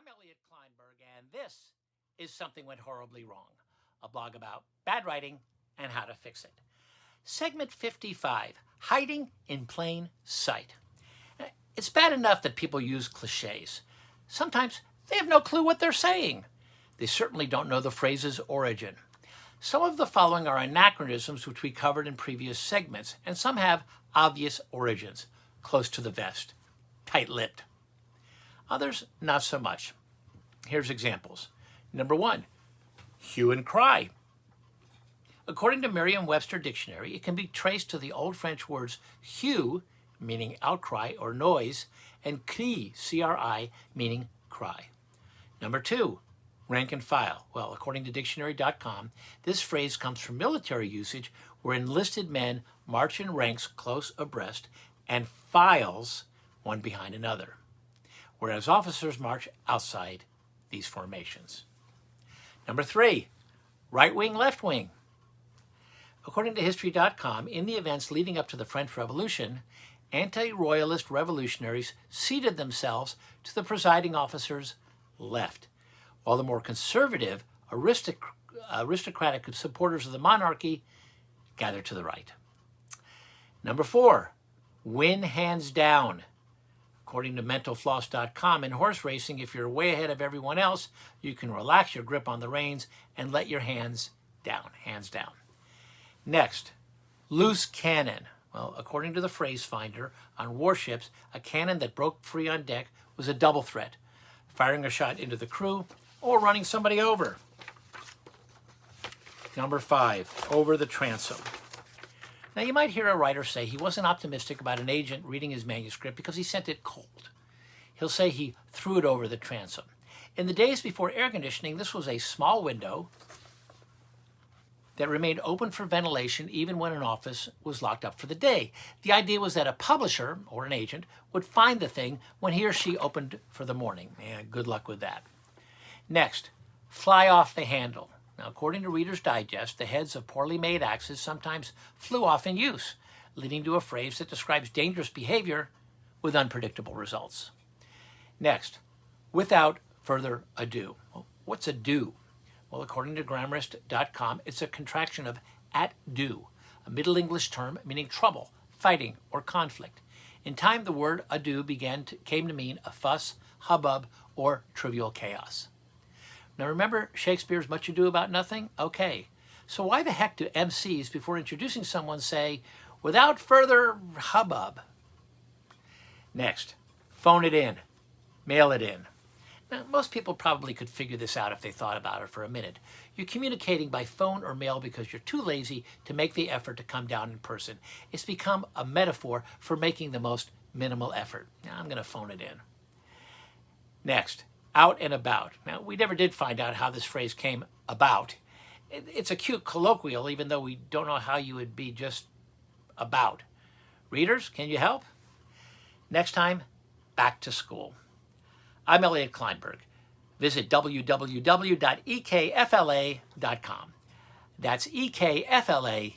Elliot Kleinberg, and this is Something Went Horribly Wrong, a blog about bad writing and how to fix it. Segment 55, Hiding in Plain Sight. It's bad enough that people use cliches. Sometimes they have no clue what they're saying. They certainly don't know the phrase's origin. Some of the following are anachronisms which we covered in previous segments, and some have obvious origins, close to the vest, tight-lipped. Others, not so much. Here's examples. Number 1, hue and cry. According to Merriam-Webster Dictionary, it can be traced to the Old French words hue, meaning outcry or noise, and cri, C-R-I, meaning cry. Number 2, rank and file. Well, according to dictionary.com, this phrase comes from military usage where enlisted men march in ranks close abreast and files one behind another, whereas officers march outside these formations. Number 3, right wing, left wing. According to history.com, in the events leading up to the French Revolution, anti-royalist revolutionaries seated themselves to the presiding officer's left, while the more conservative, aristocratic supporters of the monarchy gathered to the right. Number 4, win hands down. According to mentalfloss.com, in horse racing, if you're way ahead of everyone else, you can relax your grip on the reins and let your hands down, hands down. Next, loose cannon. Well, according to the phrase finder, on warships, a cannon that broke free on deck was a double threat, firing a shot into the crew or running somebody over. Number 5, over the transom. Now, you might hear a writer say he wasn't optimistic about an agent reading his manuscript because he sent it cold. He'll say he threw it over the transom. In the days before air conditioning, this was a small window that remained open for ventilation even when an office was locked up for the day. The idea was that a publisher, or an agent, would find the thing when he or she opened for the morning. Good luck with that. Next, fly off the handle. Now, according to Reader's Digest, the heads of poorly made axes sometimes flew off in use, leading to a phrase that describes dangerous behavior with unpredictable results. Next, without further ado. Well, what's ado? Well, according to Grammarist.com, it's a contraction of at do, a Middle English term meaning trouble, fighting, or conflict. In time, the word ado came to mean a fuss, hubbub, or trivial chaos. Now remember Shakespeare's Much Ado About Nothing? Okay, so why the heck do MCs, before introducing someone, say, without further hubbub? Next, phone it in, mail it in. Now, most people probably could figure this out if they thought about it for a minute. You're communicating by phone or mail because you're too lazy to make the effort to come down in person. It's become a metaphor for making the most minimal effort. Now, I'm going to phone it in. Next, out and about. Now, we never did find out how this phrase came about. It's a cute colloquial, even though we don't know how you would be just about. Readers, can you help? Next time, back to school. I'm Elliot Kleinberg. Visit www.ekfla.com. That's ekfla.com.